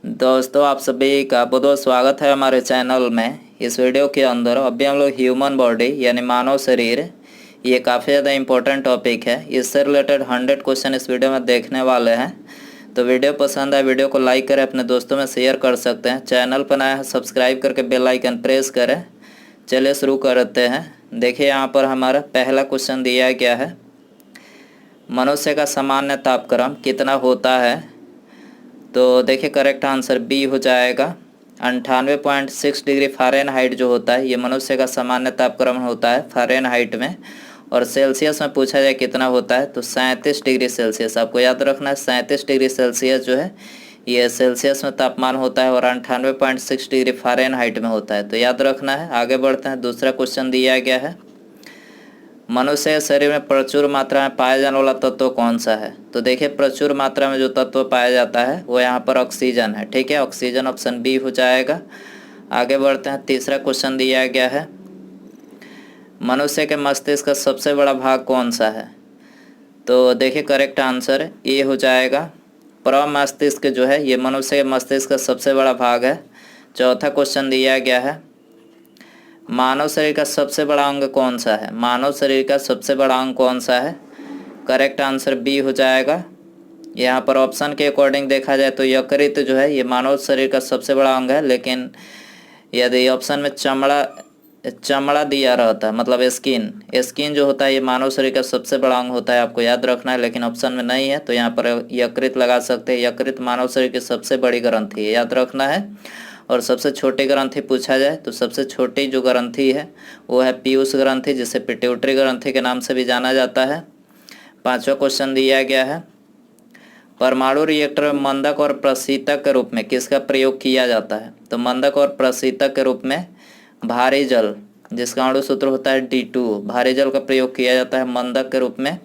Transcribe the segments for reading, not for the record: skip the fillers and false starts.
दोस्तों, आप सभी का बहुत बहुत स्वागत है हमारे चैनल में। इस वीडियो के अंदर अभी हम लोग ह्यूमन बॉडी यानी मानव शरीर, ये काफ़ी ज़्यादा इम्पोर्टेंट टॉपिक है। इससे रिलेटेड 100 क्वेश्चन इस वीडियो में देखने वाले हैं। तो वीडियो पसंद आए वीडियो को लाइक करें, अपने दोस्तों में शेयर कर सकते हैं। चैनल पर नया है सब्सक्राइब करके बेल आइकन प्रेस करें। चलिए शुरू करते हैं। देखिए यहाँ पर हमारा पहला क्वेश्चन दिया गया है, मनुष्य का सामान्य तापक्रम कितना होता है। तो देखिए करेक्ट आंसर बी हो जाएगा। 98.6 डिग्री फ़ारेनहाइट जो होता है ये मनुष्य का सामान्य तापक्रम होता है फ़ारेनहाइट में। और सेल्सियस में पूछा जाए कितना होता है तो 37 डिग्री सेल्सियस। आपको याद रखना है 37 डिग्री सेल्सियस जो है ये सेल्सियस में तापमान होता है और 98.6 डिग्री फ़ारेनहाइट में होता है। तो याद रखना है। आगे बढ़ते हैं। दूसरा क्वेश्चन दिया गया है, मनुष्य शरीर में प्रचुर मात्रा में पाया जाने वाला तत्व कौन सा है। तो देखिए प्रचुर मात्रा में जो तत्व पाया जाता है वो यहाँ पर ऑक्सीजन है। ठीक है, ऑक्सीजन ऑप्शन बी हो जाएगा। आगे बढ़ते हैं। तीसरा क्वेश्चन दिया गया है, मनुष्य के मस्तिष्क का सबसे बड़ा भाग कौन सा है। तो देखिए करेक्ट आंसर ए हो जाएगा। प्रमस्तिष्क जो है ये मनुष्य के मस्तिष्क का सबसे बड़ा भाग है। चौथा क्वेश्चन दिया गया है, मानव शरीर का सबसे बड़ा अंग कौन सा है। मानव शरीर का सबसे बड़ा अंग कौन सा है। करेक्ट आंसर बी हो जाएगा। यहाँ पर ऑप्शन के अकॉर्डिंग देखा जाए तो यकृत जो है ये मानव शरीर का सबसे बड़ा अंग है, लेकिन यदि ऑप्शन में चमड़ा दिया रहता है मतलब स्किन जो होता है ये मानव शरीर का सबसे बड़ा अंग होता है, आपको याद रखना है। लेकिन ऑप्शन में नहीं है तो यहाँ पर यकृत लगा सकते हैं। यकृत मानव शरीर की सबसे बड़ी ग्रंथि है, याद रखना है। और सबसे छोटी ग्रंथि पूछा जाए तो सबसे छोटी जो ग्रंथि है वो है पीयूष ग्रंथि, जिसे पिट्यूटरी ग्रंथि के नाम से भी जाना जाता है। पांचवा क्वेश्चन दिया गया है, परमाणु रिएक्टर में मंदक और प्रशीतक के रूप में किसका प्रयोग किया जाता है। तो मंदक और प्रशीतक के रूप में भारी जल, जिसका अणु सूत्र होता है D2, भारी जल का प्रयोग किया जाता है मंदक के रूप में।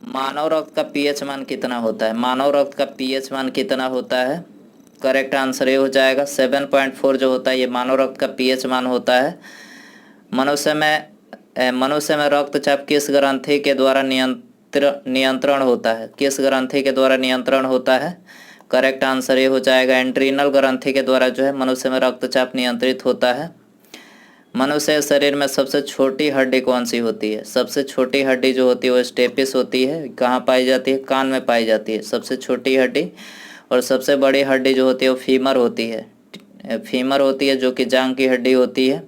मानव रक्त का पीएच मान कितना होता है। मानव रक्त का पीएच मान कितना होता है। करेक्ट आंसर ये हो जाएगा 7.4 जो होता है ये मानव रक्त का पीएच मान होता है। मनुष्य में रक्तचाप किस ग्रंथि के द्वारा नियंत्रण होता है। किस ग्रंथि के द्वारा नियंत्रण होता है। करेक्ट आंसर ये हो जाएगा एंट्रीनल ग्रंथि के द्वारा जो है मनुष्य में रक्तचाप नियंत्रित होता है। मनुष्य शरीर में सबसे छोटी हड्डी कौन सी होती है। सबसे छोटी हड्डी जो होती है वो स्टेपिस होती है। कहाँ पाई जाती है, कान में पाई जाती है सबसे छोटी हड्डी। और सबसे बड़ी हड्डी जो होती है वो फीमर होती है जो कि जांघ की हड्डी होती है।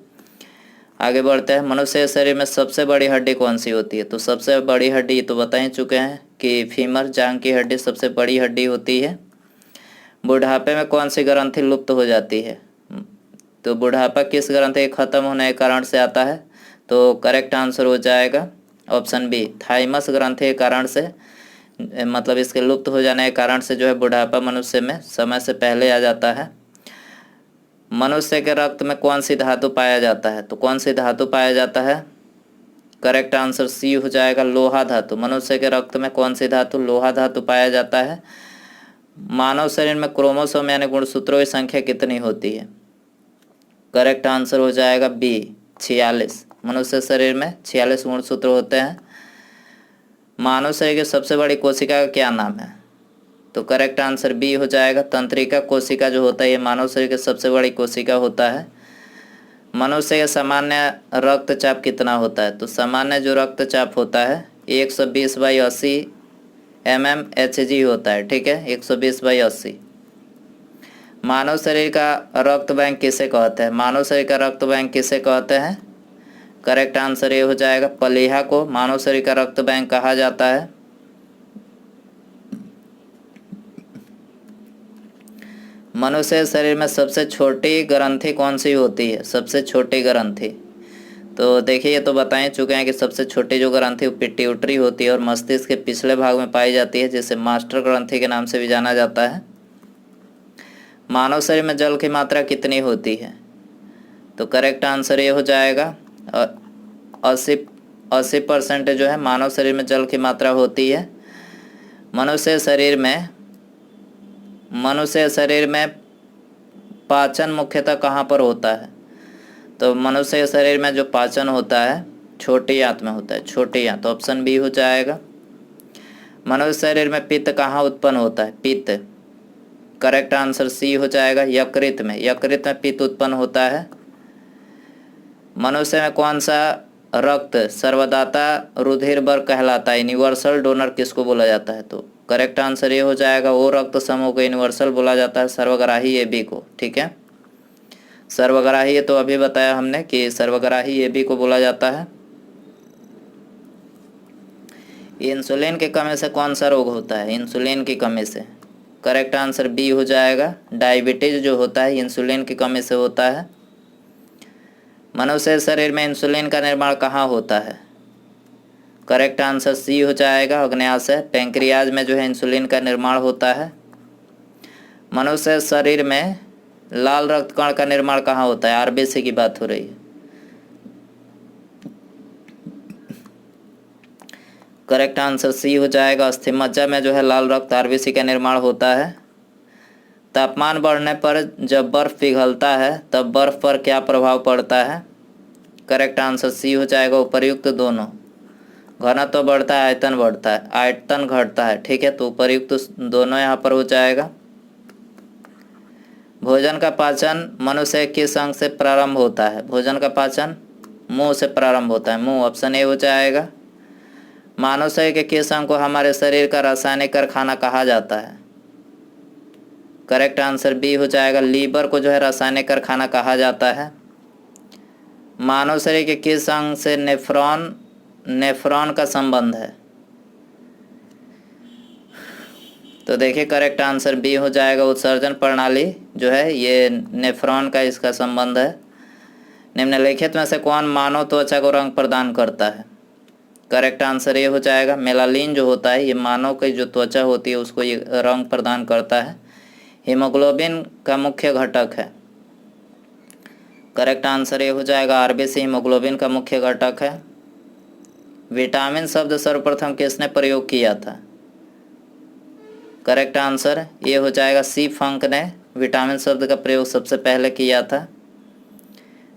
आगे बढ़ते हैं। मनुष्य शरीर में सबसे बड़ी हड्डी कौन सी होती है। तो सबसे बड़ी हड्डी तो बता ही चुके हैं कि फीमर, जांघ की हड्डी सबसे बड़ी हड्डी होती है। बुढ़ापे में कौन सी ग्रंथि लुप्त हो जाती है। तो बुढ़ापा किस ग्रंथि के खत्म होने के कारण से आता है। तो करेक्ट आंसर हो जाएगा ऑप्शन बी, थाइमस ग्रंथि के कारण से, मतलब इसके लुप्त हो जाने के कारण से जो है बुढ़ापा मनुष्य में समय से पहले आ जाता है। मनुष्य के रक्त में कौन सी धातु पाया जाता है। तो कौन सी धातु पाया जाता है। करेक्ट आंसर सी हो जाएगा, लोहा धातु। मनुष्य के रक्त में कौन सी धातु, लोहा धातु पाया जाता है। मानव शरीर में क्रोमोसोम यानी गुणसूत्रों की संख्या कितनी होती है। करेक्ट आंसर हो जाएगा बी, 46। मनुष्य शरीर में 46 गुणसूत्र होते हैं। मानव शरीर की सबसे बड़ी कोशिका का क्या नाम है। तो करेक्ट आंसर बी हो जाएगा, तंत्रिका कोशिका जो होता है ये मानव शरीर की सबसे बड़ी कोशिका होता है। मनुष्य का सामान्य रक्तचाप कितना होता है। तो सामान्य जो रक्तचाप होता है 120/80 mmHg होता है। ठीक है, 120/80। मानव शरीर का रक्त बैंक किसे कहते हैं। मानव शरीर का रक्त बैंक किसे कहते हैं। करेक्ट आंसर ये हो जाएगा, प्लीहा को मानव शरीर का रक्त बैंक कहा जाता है। मनुष्य शरीर में सबसे छोटी ग्रंथि कौन सी होती है। सबसे छोटी ग्रंथि तो देखिए ये तो बता ही चुके हैं कि सबसे छोटी जो ग्रंथि वो पिट्यूटरी होती है और मस्तिष्क के पिछले भाग में पाई जाती है, जिसे मास्टर ग्रंथि के नाम से भी जाना जाता है। मानव शरीर में जल की मात्रा कितनी होती है। तो करेक्ट आंसर ये हो जाएगा 80% जो है मानव शरीर में जल की मात्रा होती है। मनुष्य शरीर में पाचन मुख्यतः कहाँ पर होता है। तो मनुष्य शरीर में जो पाचन होता है छोटी आंत में होता है, छोटी आंत। ऑप्शन बी हो जाएगा। मनुष्य शरीर में पित्त कहाँ उत्पन्न होता है। पित्त करेक्ट आंसर सी हो जाएगा। यकृत में पित्त उत्पन्न होता है। मनुष्य में कौन सा रक्त सर्वदाता रुधिर वर्ग कहलाता है? यूनिवर्सल डोनर किसको बोला जाता है? तो करेक्ट आंसर ये हो जाएगा, वो रक्त समूह को यूनिवर्सल बोला जाता है, सर्वग्राही AB को। ठीक है, सर्वग्राही ये तो अभी बताया हमने कि सर्वग्राही AB को बोला जाता है। इंसुलिन की कमी से कौन सा रोग होता है? इंसुलिन की कमी से करेक्ट आंसर बी हो जाएगा। डायबिटीज जो होता है इंसुलिन की कमी से होता है। मनुष्य शरीर में इंसुलिन का निर्माण कहाँ होता है? करेक्ट आंसर सी हो जाएगा, अग्न्याशय पैंक्रियाज में जो है इंसुलिन का निर्माण होता है। मनुष्य शरीर में लाल रक्त कण का निर्माण कहाँ होता है? RBC की बात हो रही है। करेक्ट आंसर सी हो जाएगा, अस्थिमज्जा में जो है लाल रक्त RBC का निर्माण होता है। तापमान बढ़ने पर जब बर्फ पिघलता है तब बर्फ पर क्या प्रभाव पड़ता है? करेक्ट आंसर सी हो जाएगा, उपर्युक्त दोनों। घनत्व तो बढ़ता है, आयतन बढ़ता है, आयतन घटता है। ठीक है, तो उपर्युक्त दोनों यहाँ पर हो जाएगा। भोजन का पाचन मनुष्य किस अंग से प्रारंभ होता है? भोजन का पाचन मुंह से प्रारंभ होता है, मुंह। ऑप्शन ए हो जाएगा। मानव शरीर के किस अंग को हमारे शरीर का रासायनिक कारखाना कहा जाता है? करेक्ट आंसर बी हो जाएगा, लीवर को जो है रासायनिक कारखाना कहा जाता है। मानव शरीर के किस अंग से नेफ्रॉन का संबंध है? तो देखिए करेक्ट आंसर बी हो जाएगा, उत्सर्जन प्रणाली जो है ये नेफ्रॉन का इसका संबंध है। निम्नलिखित में से कौन मानव त्वचा को रंग प्रदान करता है? करेक्ट आंसर ये हो जाएगा, मेलानिन जो होता है ये मानव की जो त्वचा होती है उसको ये रंग प्रदान करता है। हीमोग्लोबिन का मुख्य घटक है। करेक्ट आंसर ये हो जाएगा, RBC हीमोग्लोबिन का मुख्य घटक है। विटामिन शब्द सर्वप्रथम किसने प्रयोग किया था? करेक्ट आंसर ये हो जाएगा, सी फंक ने विटामिन शब्द का प्रयोग सबसे पहले किया था।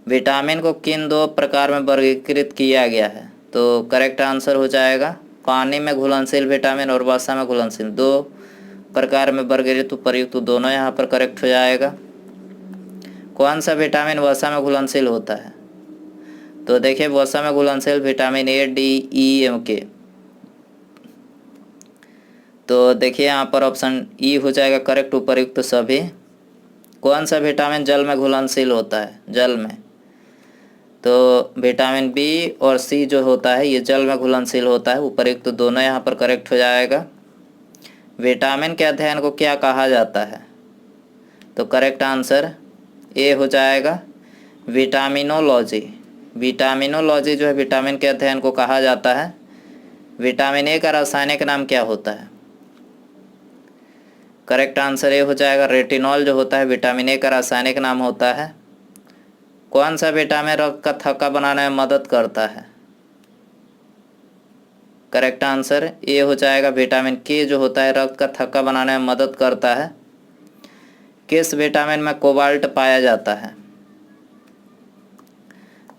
विटामिन को किन दो प्रकार में वर्गीकृत किया गया है? तो करेक्ट आंसर हो जाएगा, पानी में घुलनशील विटामिन और वसा में घुलनशील, दो प्रकार में वर्गीकृत। उपर्युक्त दोनों यहाँ पर करेक्ट हो जाएगा। कौन सा विटामिन वसा में घुलनशील होता है? तो देखिए वसा में घुलनशील vitamin A, D, E, K। तो देखिए यहाँ पर ऑप्शन ई हो जाएगा करेक्ट, उपर्युक्त सभी। कौन सा विटामिन जल में घुलनशील होता है? जल में तो विटामिन B और C जो होता है ये जल में घुलनशील होता है। उपर्युक्त दोनों यहाँ पर करेक्ट हो जाएगा। विटामिन के अध्ययन को क्या कहा जाता है? तो करेक्ट आंसर ए हो जाएगा, विटामिनोलॉजी। विटामिनोलॉजी जो है विटामिन के अध्ययन को कहा जाता है। विटामिन ए का रासायनिक नाम क्या होता है? करेक्ट आंसर ए हो जाएगा, रेटिनॉल जो होता है विटामिन ए का रासायनिक नाम होता है। कौन सा विटामिन रक्त का थक्का बनाने में मदद करता है? करेक्ट आंसर ए हो जाएगा, विटामिन के जो होता है रक्त का थक्का बनाने में मदद करता है। किस विटामिन में कोबाल्ट पाया जाता है?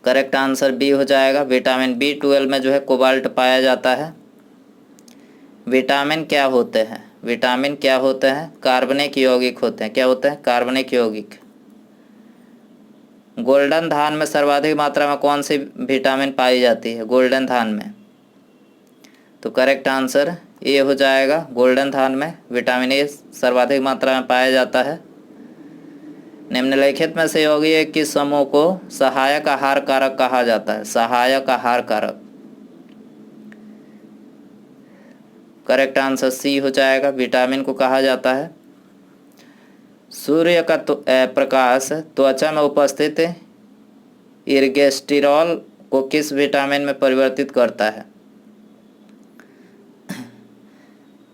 करेक्ट आंसर बी हो जाएगा, विटामिन B12 में जो है कोबाल्ट पाया जाता है। विटामिन क्या होते हैं? विटामिन क्या होते हैं? कार्बनिक यौगिक होते हैं। क्या होते हैं? कार्बनिक यौगिक। गोल्डन धान में सर्वाधिक मात्रा में कौन सी विटामिन पाई जाती है? गोल्डन धान में तो करेक्ट आंसर ए हो जाएगा, गोल्डन धान में विटामिन ए सर्वाधिक मात्रा में पाया जाता है। निम्नलिखित में से यौगिक किस समूह को सहायक आहार कारक कहा जाता है? सहायक आहार कारक। करेक्ट आंसर सी हो जाएगा, विटामिन को कहा जाता है। सूर्य का प्रकाश त्वचा में उपस्थित इर्गेस्टिरॉल को किस विटामिन में परिवर्तित करता है?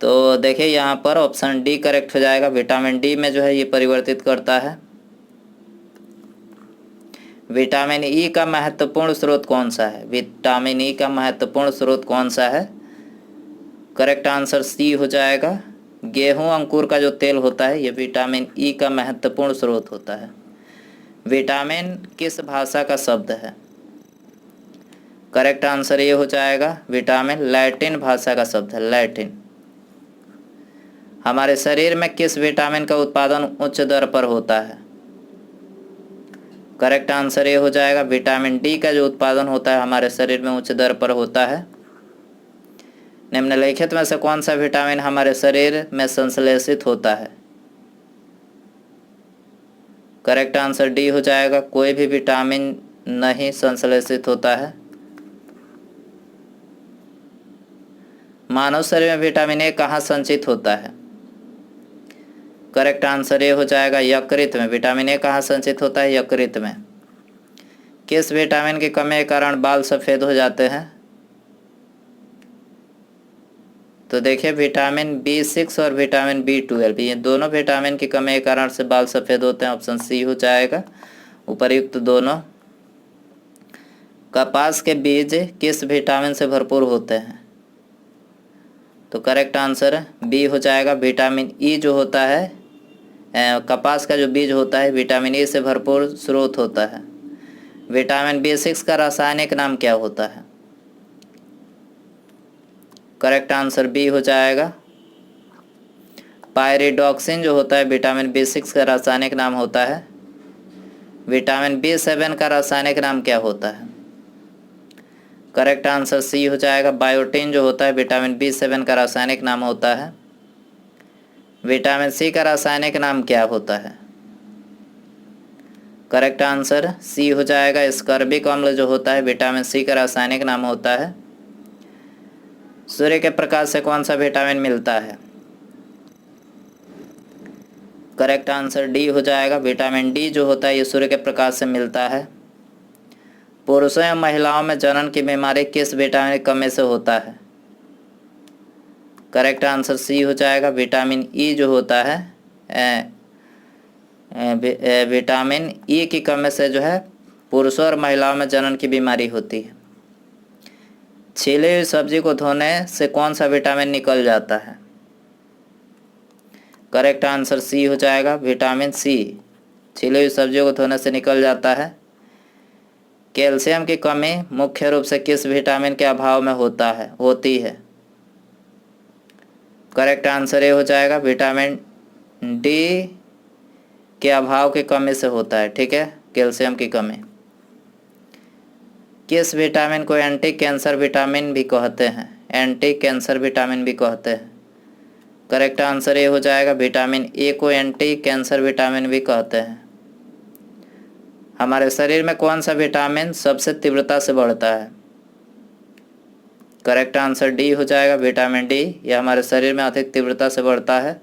तो देखिए यहाँ पर ऑप्शन डी करेक्ट हो जाएगा, विटामिन डी में जो है ये परिवर्तित करता है। विटामिन ई का महत्वपूर्ण स्रोत कौन सा है? विटामिन ई का महत्वपूर्ण स्रोत कौन सा है? करेक्ट आंसर सी हो जाएगा, गेहूं अंकुर का जो तेल होता है ये विटामिन ई का महत्वपूर्ण स्रोत होता है। विटामिन किस भाषा का शब्द है? करेक्ट आंसर ये हो जाएगा, विटामिन लैटिन भाषा का शब्द है, लैटिन। हमारे शरीर में किस विटामिन का उत्पादन उच्च दर पर होता है? करेक्ट आंसर ये हो जाएगा विटामिन डी का जो उत्पादन होता है हमारे शरीर में उच्च दर पर होता है। निम्नलिखित में से कौन सा विटामिन हमारे शरीर में संश्लेषित होता है? करेक्ट आंसर डी हो जाएगा, कोई भी विटामिन नहीं संश्लेषित होता है। मानव शरीर में विटामिन ए कहाँ संचित होता है? करेक्ट आंसर ये हो जाएगा यकृत में। विटामिन ए कहाँ संचित होता है? यकृत में। किस विटामिन की कमी के कारण बाल सफ़ेद हो जाते हैं? तो देखिए विटामिन B6 और विटामिन B12 ये दोनों विटामिन की कमी के कारण से बाल सफ़ेद होते हैं। ऑप्शन सी हो जाएगा उपर्युक्त दोनों। कपास के बीज किस विटामिन से भरपूर होते हैं? तो करेक्ट आंसर बी हो जाएगा विटामिन ई जो होता है, कपास का जो बीज होता है विटामिन ई से भरपूर स्रोत होता है। विटामिन B6 का रासायनिक नाम क्या होता है? करेक्ट आंसर बी हो जाएगा पायरिडॉक्सिन जो होता है विटामिन B6 का रासायनिक नाम होता है। विटामिन B7 का रासायनिक नाम क्या होता है? करेक्ट आंसर सी हो जाएगा बायोटिन जो होता है विटामिन B7 का रासायनिक नाम होता है। विटामिन सी का रासायनिक नाम क्या होता है? करेक्ट आंसर सी हो जाएगा स्कर्बिक अम्ल जो होता है विटामिन सी का रासायनिक नाम होता है। सूर्य के प्रकाश से कौन सा विटामिन मिलता है? करेक्ट आंसर डी हो जाएगा विटामिन डी जो होता है ये सूर्य के प्रकाश से मिलता है। पुरुषों या महिलाओं में जनन की बीमारी किस विटामिन की कमी से होता है? करेक्ट आंसर सी हो जाएगा विटामिन ई जो होता है, विटामिन ई की कमी से जो है पुरुषों और महिलाओं में जनन की बीमारी होती है। छीली हुई सब्जी को धोने से कौन सा विटामिन निकल जाता है? करेक्ट आंसर सी हो जाएगा विटामिन सी। छीली हुई सब्जियों को धोने से निकल जाता है। कैल्शियम की कमी मुख्य रूप से किस विटामिन के अभाव में होती है? करेक्ट आंसर ये हो जाएगा विटामिन डी के अभाव की कमी से होता है। ठीक है, कैल्शियम की कमी। किस विटामिन को एंटी कैंसर विटामिन भी कहते हैं? एंटी कैंसर विटामिन भी कहते हैं। करेक्ट आंसर ये हो जाएगा विटामिन ए को एंटी कैंसर विटामिन भी कहते हैं। हमारे शरीर में कौन सा विटामिन सबसे तीव्रता से बढ़ता है? करेक्ट आंसर डी हो जाएगा विटामिन डी। यह हमारे शरीर में अधिक तीव्रता से बढ़ता है।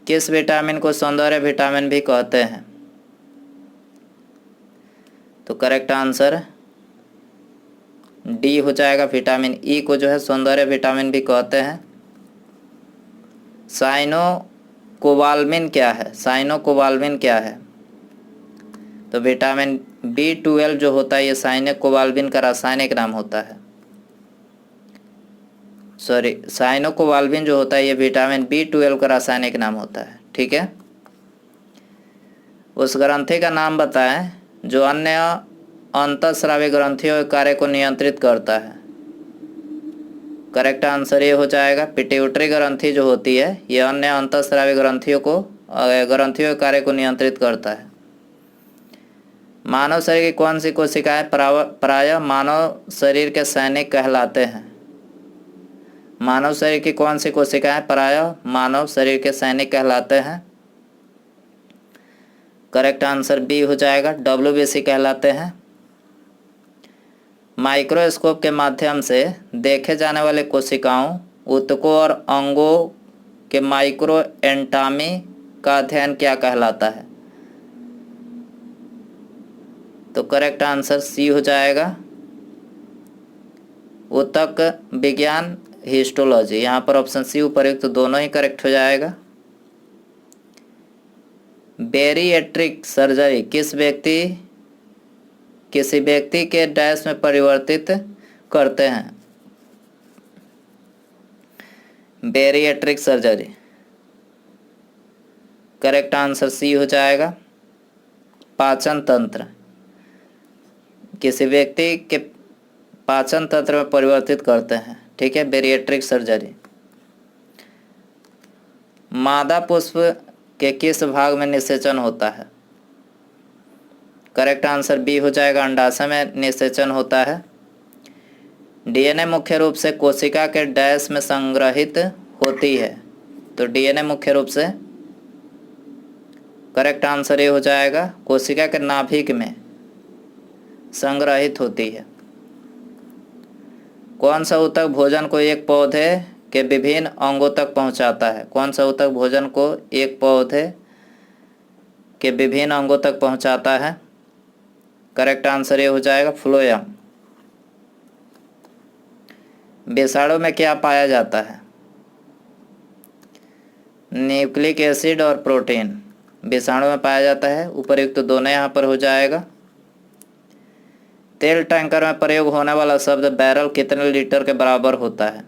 किस विटामिन को सौंदर्य विटामिन भी कहते हैं? तो करेक्ट आंसर डी हो जाएगा विटामिन ई को जो है सौंदर्य विटामिन भी कहते हैं। साइनोकोबाल्मिन क्या है? साइनोकोबाल्मिन क्या है? तो विटामिन B12 जो होता है ये साइनोकोबाल्मिन का रासायनिक नाम होता है। साइनोकोबाल्मिन जो होता है ये विटामिन B12 का रासायनिक नाम होता है। ठीक है, उस ग्रंथि का नाम बताएं जो अन्य अंतःस्रावी ग्रंथियों के कार्य को नियंत्रित करता है। करेक्ट आंसर ये हो जाएगा पिट्यूटरी ग्रंथि जो होती है ये अन्य अंतःस्रावी ग्रंथियों के कार्य को नियंत्रित करता है। मानव शरीर की कौन सी कोशिकाएं प्रायः मानव शरीर के सैनिक कहलाते हैं? मानव शरीर की कौन सी कोशिकाएं प्रायः मानव शरीर के सैनिक कहलाते हैं? करेक्ट आंसर बी हो जाएगा WBC कहलाते हैं। माइक्रोस्कोप के माध्यम से देखे जाने वाले कोशिकाओं, ऊतकों और अंगों के माइक्रो एनाटॉमी का अध्ययन क्या कहलाता है? तो करेक्ट आंसर सी हो जाएगा ऊतक विज्ञान हिस्टोलॉजी। यहाँ पर ऑप्शन सी उपर्युक्त दोनों ही करेक्ट हो जाएगा। बेरिएट्रिक सर्जरी किसी व्यक्ति के डैश में परिवर्तित करते हैं? Bariatric surgery. Correct answer C हो जाएगा पाचन तंत्र। किसी व्यक्ति के पाचन तंत्र में परिवर्तित करते हैं। ठीक है, बेरिएट्रिक सर्जरी। मादा पुष्प के किस भाग में निषेचन होता है? करेक्ट आंसर बी हो जाएगा, अंडाशय में निषेचन होता है। डीएनए मुख्य रूप से कोशिका के डैश में संग्रहित होती है, तो डीएनए मुख्य रूप से करेक्ट आंसर ये हो जाएगा, कोशिका के नाभिक में संग्रहित होती है। कौन सा ऊतक भोजन को एक पौधे के विभिन्न अंगों तक पहुंचाता है? कौन सा ऊतक भोजन को एक पौधे के विभिन्न अंगों तक पहुंचाता है? करेक्ट आंसर ये हो जाएगा, फ्लोएम। विषाणु में क्या पाया जाता है? न्यूक्लिक एसिड और प्रोटीन विषाणु में पाया जाता है। उपयुक्त दोनों यहाँ पर हो जाएगा। तेल टैंकर में प्रयोग होने वाला शब्द बैरल कितने लीटर के बराबर होता है?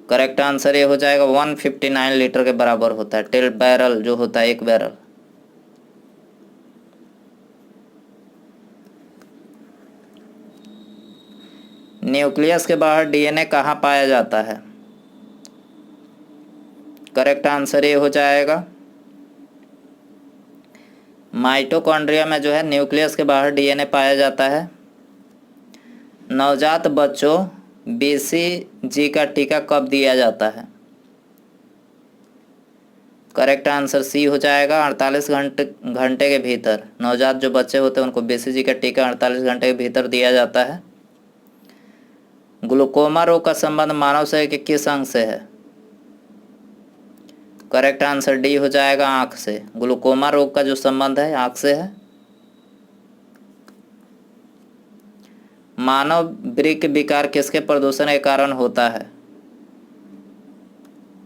करेक्ट आंसर ये हो जाएगा, 159 लीटर के बराबर होता है। तेल बैरल जो होता है, एक बैरल। न्यूक्लियस के बाहर डीएनए कहाँ पाया जाता है? करेक्ट आंसर ये हो जाएगा, माइटोकॉन्ड्रिया में जो है न्यूक्लियस के बाहर डीएनए पाया जाता है। नवजात बच्चों बीसीजी का टीका कब दिया जाता है? करेक्ट आंसर सी हो जाएगा, 48 घंटे के भीतर। नवजात जो बच्चे होते हैं उनको बीसीजी का टीका 48 घंटे के भीतर दिया जाता है। ग्लूकोमा रोग का संबंध मानव शरीर के किस अंग से है? करेक्ट आंसर डी हो जाएगा, आंख से। ग्लूकोमा रोग का जो संबंध है आंख से है। मानव वृक्क विकार किसके प्रदूषण के कारण होता है?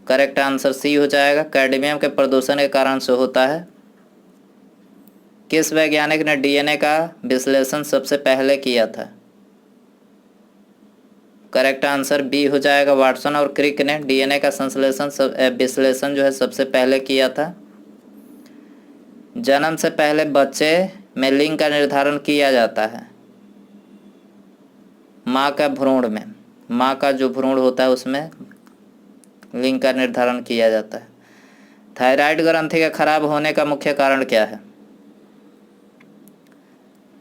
करेक्ट आंसर सी हो जाएगा, कैडमियम के प्रदूषण के कारण से होता है। किस वैज्ञानिक ने डीएनए का विश्लेषण सबसे पहले किया था? करेक्ट आंसर बी हो जाएगा, वाटसन और क्रिक ने डीएनए का विश्लेषण जो है सबसे पहले किया था। जन्म से पहले बच्चे में लिंग का निर्धारण किया जाता है। माँ का भ्रूण में, माँ का जो भ्रूण होता है उसमें लिंग का निर्धारण किया जाता है। थायराइड ग्रंथि के खराब होने का मुख्य कारण क्या है?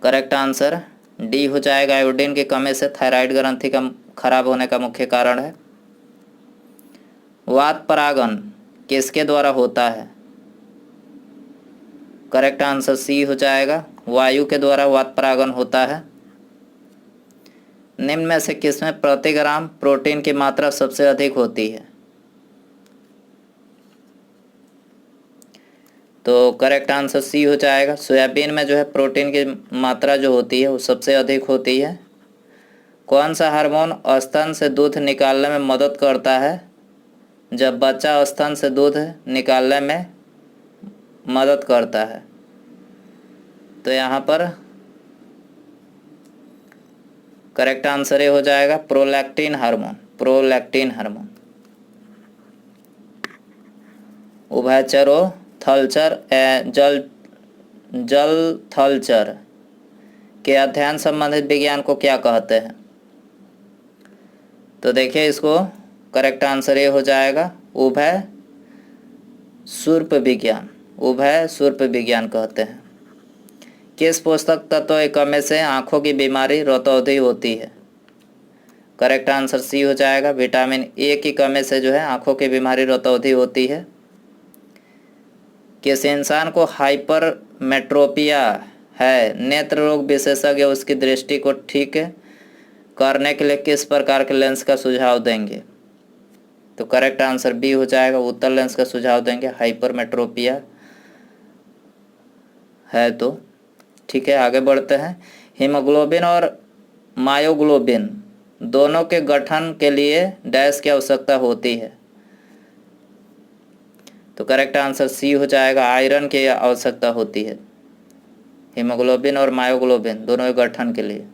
करेक्ट आंसर डी हो जाएगा, आयोडीन की कमी से थायराइड ग्रंथि का खराब होने का मुख्य कारण है। वात परागन किसके द्वारा होता है? करेक्ट आंसर सी हो जाएगा, वायु के द्वारा वात परागन होता है। निम्न में से किसमें प्रति ग्राम प्रोटीन की मात्रा सबसे अधिक होती है? तो करेक्ट आंसर सी हो जाएगा, सोयाबीन में जो है प्रोटीन की मात्रा जो होती है वो सबसे अधिक होती है। कौन सा हार्मोन स्तन से दूध निकालने में मदद करता है? जब बच्चा स्तन से दूध निकालने में मदद करता है, तो यहाँ पर करेक्ट आंसर ये हो जाएगा, प्रोलैक्टिन हार्मोन। Prolactin hormone. उभयचरो थलचर जल थलचर के अध्ययन संबंधित विज्ञान को क्या कहते हैं? तो देखिए इसको करेक्ट आंसर ये हो जाएगा, उभय सूर्प विज्ञान। उभय सूर्प विज्ञान कहते हैं। किस पोषक तत्व की कमी से आंखों की बीमारी रतौंधी होती है? करेक्ट आंसर सी हो जाएगा, विटामिन ए की कमी से जो है आंखों की बीमारी रतौंधी होती है। किस इंसान को हाइपरमेट्रोपिया है? नेत्र रोग विशेषज्ञ उसकी दृष्टि को ठीक करने के लिए किस प्रकार के लेंस का सुझाव देंगे? तो करेक्ट आंसर बी हो जाएगा, उत्तल लेंस का सुझाव देंगे। हाइपरमेट्रोपिया है तो ठीक है। आगे बढ़ते हैं। हीमोग्लोबिन और मायोग्लोबिन दोनों के गठन के लिए डैश की आवश्यकता होती है? तो करेक्ट आंसर सी हो जाएगा, आयरन की आवश्यकता होती है हीमोग्लोबिन और मायोग्लोबिन दोनों के गठन के लिए।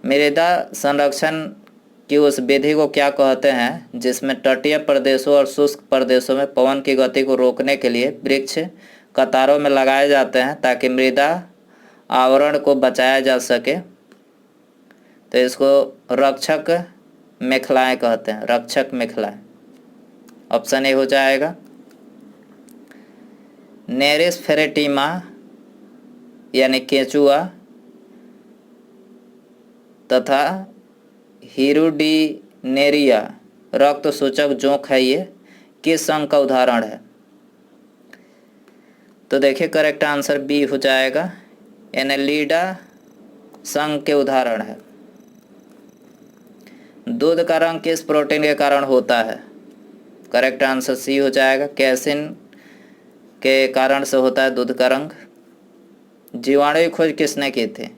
मृदा संरक्षण की उस विधि को क्या कहते हैं जिसमें तटीय प्रदेशों और शुष्क प्रदेशों में पवन की गति को रोकने के लिए वृक्ष कतारों में लगाए जाते हैं ताकि मृदा आवरण को बचाया जा सके? तो इसको रक्षक मेखलाएं कहते हैं, रक्षक मेखलाएं। ऑप्शन ए हो जाएगा। नेरिस फेरेटिमा यानी केंचुआ तथा हिरुडिनेरिया रक्त सूचक जोंक है, ये किस संघ का उदाहरण है? तो देखिए करेक्ट आंसर बी हो जाएगा, एनेलिडा संघ के उदाहरण है। दूध का रंग किस प्रोटीन के कारण होता है? करेक्ट आंसर सी हो जाएगा, कैसिन के कारण से होता है दूध का रंग। जीवाणु की खोज किसने की थी?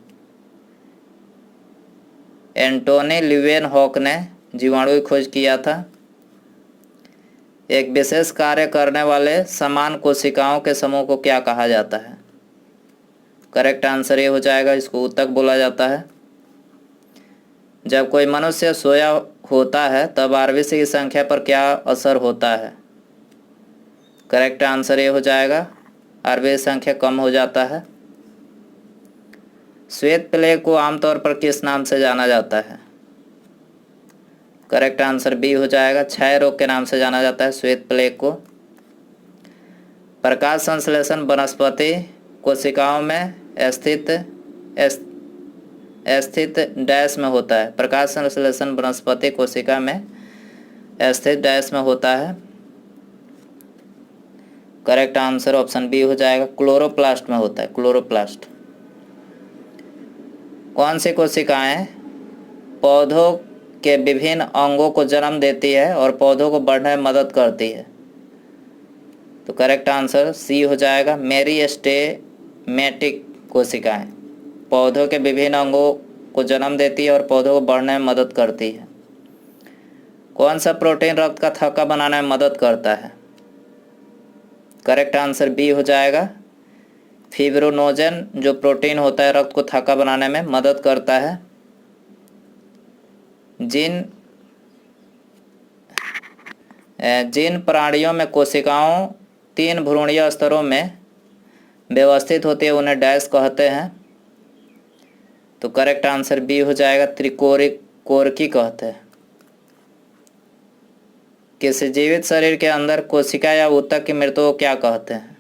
एंटोनी लीवेनहॉक ने जीवाणु की खोज किया था। एक विशेष कार्य करने वाले समान कोशिकाओं के समूह को क्या कहा जाता है? करेक्ट आंसर ये हो जाएगा, इसको ऊतक बोला जाता है। जब कोई मनुष्य सोया होता है तब आरबीसी की संख्या पर क्या असर होता है? करेक्ट आंसर ये हो जाएगा, आरबीसी संख्या कम हो जाता है। श्वेत प्लेग को आमतौर पर किस नाम से जाना जाता है? करेक्ट आंसर बी हो जाएगा, क्षय रोग के नाम से जाना जाता है श्वेत प्लेग को। प्रकाश संश्लेषण वनस्पति कोशिकाओं में स्थित डैश में होता है। प्रकाश संश्लेषण वनस्पति कोशिका में स्थित डैश में होता है। करेक्ट आंसर ऑप्शन बी हो जाएगा, क्लोरोप्लास्ट में होता है, क्लोरोप्लास्ट। कौन सी कोशिकाएं पौधों के विभिन्न अंगों को जन्म देती है और पौधों को बढ़ने में मदद करती है? तो करेक्ट आंसर सी हो जाएगा, मेरिस्टेमेटिक कोशिकाएं पौधों के विभिन्न अंगों को जन्म देती है और पौधों को बढ़ने में मदद करती है। कौन सा प्रोटीन रक्त का थक्का बनाने में मदद करता है? करेक्ट आंसर बी हो जाएगा, फिब्रोनोजन जो प्रोटीन होता है रक्त को थक्का बनाने में मदद करता है। जिन प्राणियों में कोशिकाओं 3 भ्रूणीय स्तरों में व्यवस्थित होती है उन्हें डैश कहते हैं? तो करेक्ट आंसर बी हो जाएगा, त्रिकोरकी कहते हैं। किसी जीवित शरीर के अंदर कोशिका या ऊतक की मृत्यु को क्या कहते हैं?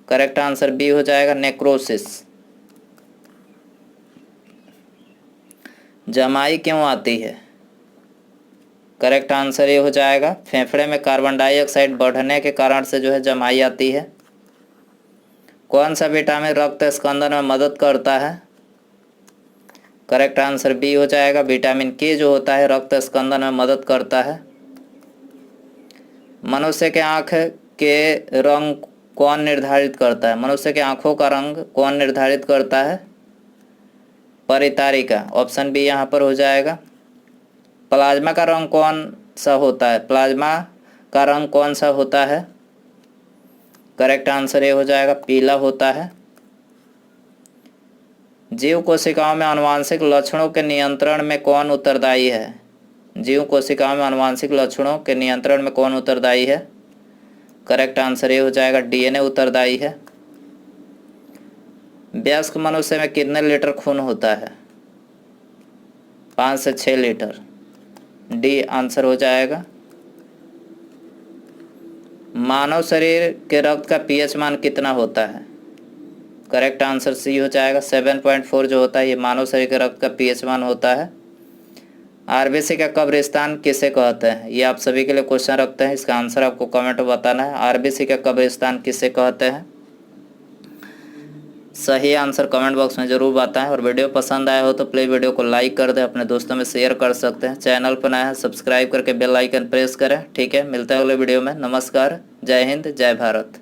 करेक्ट आंसर बी हो जाएगा, नेक्रोसिस। जमाई क्यों आती है? करेक्ट आंसर ये हो जाएगा, फेफड़े में कार्बन डाइऑक्साइड बढ़ने के कारण से जो है जमाई आती है। कौन सा विटामिन रक्त स्कंदन में मदद करता है? करेक्ट आंसर बी हो जाएगा, विटामिन के जो होता है रक्त स्कंदन में मदद करता है। मनुष्य के आँख के रंग कौन निर्धारित करता है? मनुष्य के आँखों का रंग कौन निर्धारित करता है? परितारिका, ऑप्शन बी यहाँ पर हो जाएगा। प्लाज्मा का रंग कौन सा होता है? प्लाज्मा का रंग कौन सा होता है? करेक्ट आंसर ये हो जाएगा, पीला होता है। जीव कोशिकाओं में आनुवांशिक लक्षणों के नियंत्रण में कौन उत्तरदायी है? जीव कोशिकाओं में आनुवांशिक लक्षणों के नियंत्रण में कौन उत्तरदायी है? करेक्ट आंसर ये हो जाएगा, डीएनए उत्तरदायी है। वयस्क मनुष्य में कितने लीटर खून होता है? 5 से 6 लीटर, डी आंसर हो जाएगा। मानव शरीर के रक्त का पीएच मान कितना होता है? करेक्ट आंसर सी हो जाएगा, 7.4 जो होता है ये मानव शरीर के रक्त का पीएच मान होता है। आरबीसी का कब्रिस्तान किसे कहते हैं? ये आप सभी के लिए क्वेश्चन रखते हैं, इसका आंसर आपको कमेंट में बताना है। आरबीसी का कब्रिस्तान किसे कहते हैं? सही आंसर कमेंट बॉक्स में जरूर बताएं। और वीडियो पसंद आया हो तो प्लीज़ वीडियो को लाइक कर दें, अपने दोस्तों में शेयर कर सकते हैं। चैनल पर नया है सब्सक्राइब करके बेल आइकन प्रेस करें। ठीक है, मिलते हैं अगले वीडियो में। नमस्कार, जय हिंद, जय भारत।